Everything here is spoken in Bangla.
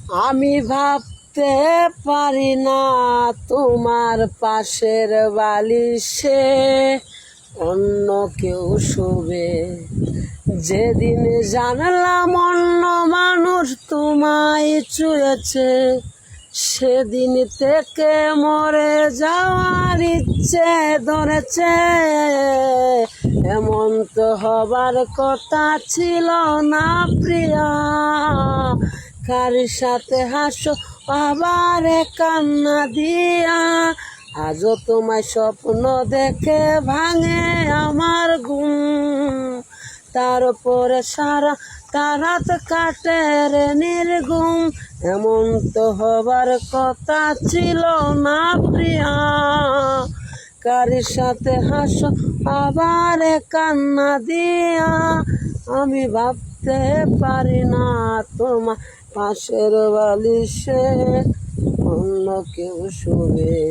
আমি ভাবতে পারি না তোমার পাশের বালিশে অন্য কেউ শোবে। যেদিন জানলাম অন্য মানুষ তোমায় ছুঁয়েছে, সেদিন থেকে মরে যাওয়ার ইচ্ছে ধরেছে। এমন তো হবার কথা ছিল না প্রিয়া, কার সাথে হাসো আবার কান্না দিয়া। আজও তোমায় স্বপ্ন দেখে ভাঙে আমার ঘুম, তারপরে সারা রাত কাটে রে নির্ঘুম। এমন তো হবার কথা ছিল না প্রিয়া, কার সাথে হাসো আবার কান্না দিয়া। আমি ভাবতে পারি না তোমার পাশের বালিশে অন্য কেউ শোবে।